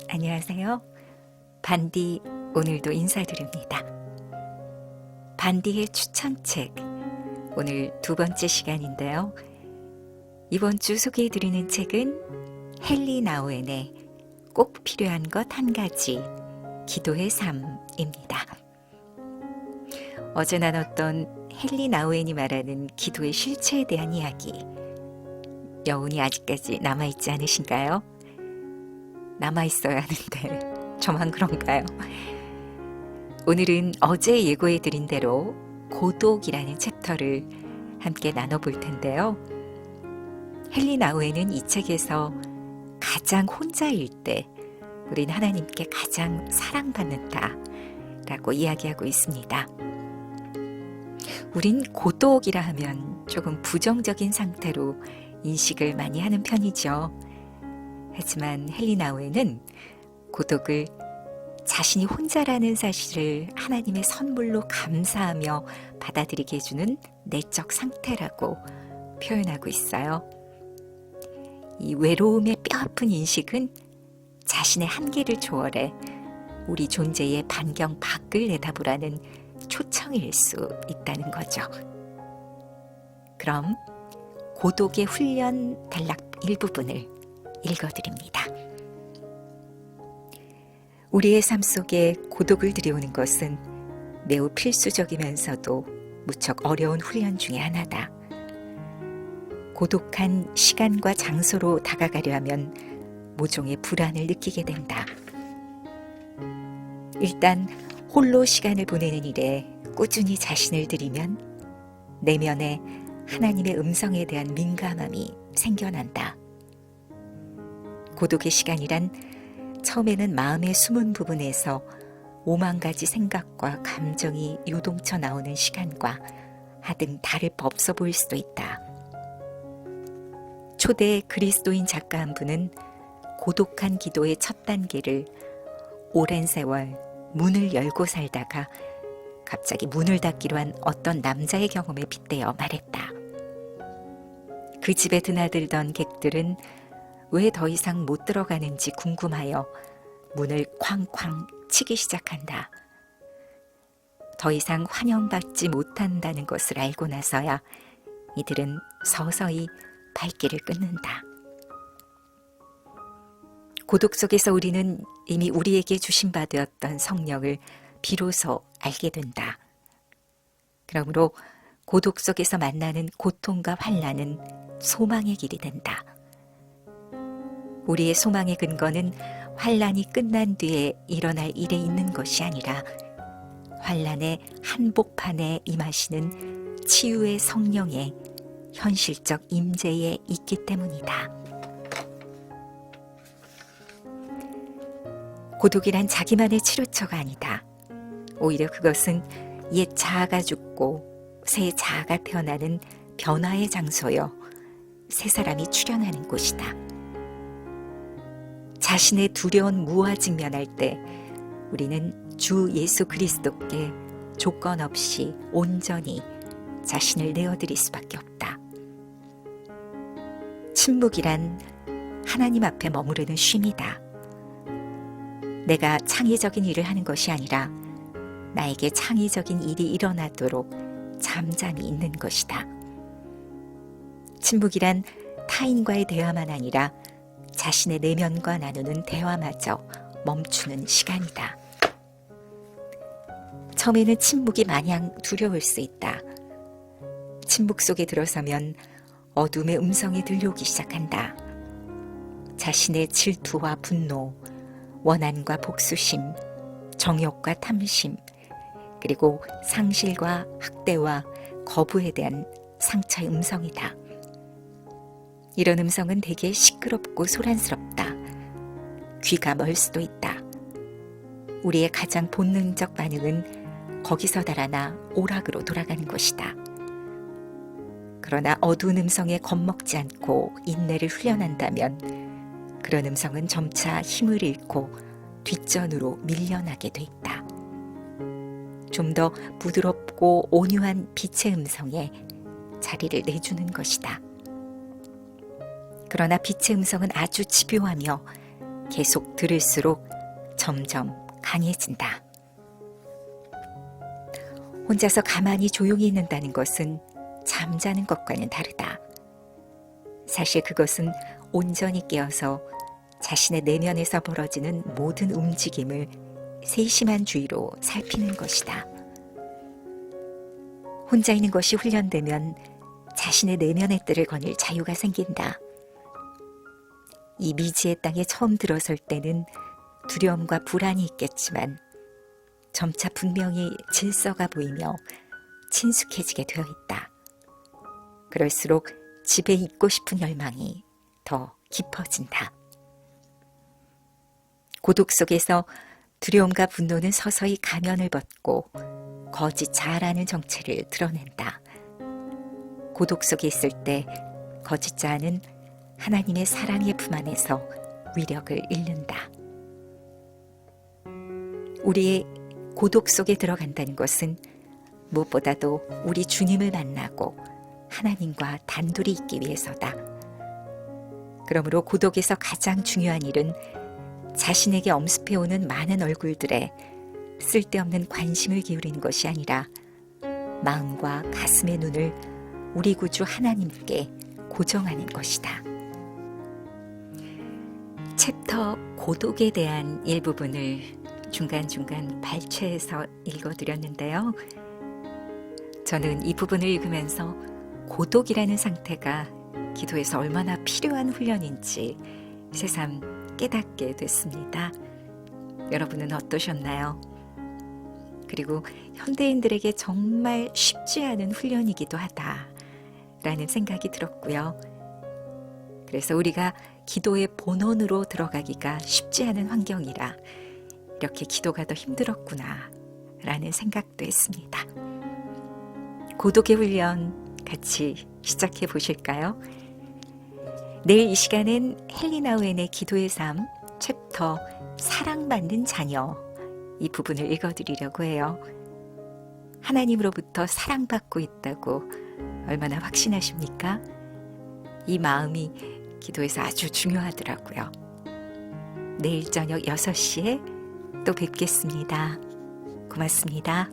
안녕하세요. 반디 오늘도 인사드립니다. 반디의 추천책 오늘 두 번째 시간인데요. 이번 주 소개해드리는 책은 헨리 나우엔의 꼭 필요한 것 한 가지 기도의 삶입니다. 어제 나눴던 헨리 나우엔이 말하는 기도의 실체에 대한 이야기, 여운이 아직까지 남아있지 않으신가요? 남아있어야 하는데 저만 그런가요? 오늘은 어제 예고해드린 대로 고독이라는 챕터를 함께 나눠볼 텐데요. 헨리 나우엔은 이 책에서 가장 혼자일 때 우린 하나님께 가장 사랑받는다 라고 이야기하고 있습니다. 우린 고독이라 하면 조금 부정적인 상태로 인식을 많이 하는 편이죠. 하지만 헨리 나우엔은 고독을 자신이 혼자라는 사실을 하나님의 선물로 감사하며 받아들이게 해주는 내적 상태라고 표현하고 있어요. 이 외로움의 뼈아픈 인식은 자신의 한계를 초월해 우리 존재의 반경 밖을 내다보라는 초청일 수 있다는 거죠. 그럼 고독의 훈련 단락 일부분을 읽어드립니다. 우리의 삶 속에 고독을 들여오는 것은 매우 필수적이면서도 무척 어려운 훈련 중에 하나다. 고독한 시간과 장소로 다가가려 하면 모종의 불안을 느끼게 된다. 일단 홀로 시간을 보내는 일에 꾸준히 자신을 들이면 내면에 하나님의 음성에 대한 민감함이 생겨난다. 고독의 시간이란 처음에는 마음의 숨은 부분에서 오만 가지 생각과 감정이 요동쳐 나오는 시간과 하등 다를 바 없어 보일 수도 있다. 초대 그리스도인 작가 한 분은 고독한 기도의 첫 단계를 오랜 세월 문을 열고 살다가 갑자기 문을 닫기로 한 어떤 남자의 경험에 빗대어 말했다. 그 집에 드나들던 객들은 왜 더 이상 못 들어가는지 궁금하여 문을 쾅쾅 치기 시작한다. 더 이상 환영받지 못한다는 것을 알고 나서야 이들은 서서히 발길을 끊는다. 고독 속에서 우리는 이미 우리에게 주신 바 되었던 성령을 비로소 알게 된다. 그러므로 고독 속에서 만나는 고통과 환난은 소망의 길이 된다. 우리의 소망의 근거는 환난이 끝난 뒤에 일어날 일에 있는 것이 아니라 환난의 한복판에 임하시는 치유의 성령의 현실적 임재에 있기 때문이다. 고독이란 자기만의 치료처가 아니다. 오히려 그것은 옛 자아가 죽고 새 자아가 태어나는 변화의 장소여 새 사람이 출현하는 곳이다. 자신의 두려운 무와 직면할 때 우리는 주 예수 그리스도께 조건 없이 온전히 자신을 내어드릴 수밖에 없다. 침묵이란 하나님 앞에 머무르는 쉼이다. 내가 창의적인 일을 하는 것이 아니라 나에게 창의적인 일이 일어나도록 잠잠히 있는 것이다. 침묵이란 타인과의 대화만 아니라 자신의 내면과 나누는 대화마저 멈추는 시간이다. 처음에는 침묵이 마냥 두려울 수 있다. 침묵 속에 들어서면 어둠의 음성이 들려오기 시작한다. 자신의 질투와 분노, 원한과 복수심, 정욕과 탐심, 그리고 상실과 학대와 거부에 대한 상처의 음성이다. 이런 음성은 되게 시끄럽고 소란스럽다. 귀가 멀 수도 있다. 우리의 가장 본능적 반응은 거기서 달아나 오락으로 돌아가는 것이다. 그러나 어두운 음성에 겁먹지 않고 인내를 훈련한다면 그런 음성은 점차 힘을 잃고 뒷전으로 밀려나게 돼 있다. 좀 더 부드럽고 온유한 빛의 음성에 자리를 내주는 것이다. 그러나 빛의 음성은 아주 집요하며 계속 들을수록 점점 강해진다. 혼자서 가만히 조용히 있는다는 것은 잠자는 것과는 다르다. 사실 그것은 온전히 깨어서 자신의 내면에서 벌어지는 모든 움직임을 세심한 주의로 살피는 것이다. 혼자 있는 것이 훈련되면 자신의 내면의 뜰을 거닐 자유가 생긴다. 이 미지의 땅에 처음 들어설 때는 두려움과 불안이 있겠지만 점차 분명히 질서가 보이며 친숙해지게 되어 있다. 그럴수록 집에 있고 싶은 열망이 더 깊어진다. 고독 속에서 두려움과 분노는 서서히 가면을 벗고 거짓 자아라는 정체를 드러낸다. 고독 속에 있을 때 거짓 자아는 하나님의 사랑의 품 안에서 위력을 잃는다. 우리의 고독 속에 들어간다는 것은 무엇보다도 우리 주님을 만나고 하나님과 단둘이 있기 위해서다. 그러므로 고독에서 가장 중요한 일은 자신에게 엄습해오는 많은 얼굴들에 쓸데없는 관심을 기울이는 것이 아니라 마음과 가슴의 눈을 우리 구주 하나님께 고정하는 것이다. 챕터 고독에 대한 일부분을 중간중간 발췌해서 읽어드렸는데요. 저는 이 부분을 읽으면서 고독이라는 상태가 기도에서 얼마나 필요한 훈련인지 새삼 깨닫게 됐습니다. 여러분은 어떠셨나요? 그리고 현대인들에게 정말 쉽지 않은 훈련이기도 하다라는 생각이 들었고요. 그래서 우리가 기도의 본원으로 들어가기가 쉽지 않은 환경이라 이렇게 기도가 더 힘들었구나 라는 생각도 했습니다. 고독의 훈련 같이 시작해 보실까요? 내일 이 시간은 헨리 나우엔의 기도의 삶 챕터 사랑받는 자녀 이 부분을 읽어드리려고 해요. 하나님으로부터 사랑받고 있다고 얼마나 확신하십니까? 이 마음이 기도에서 아주 중요하더라고요. 내일 저녁 6시에 또 뵙겠습니다. 고맙습니다.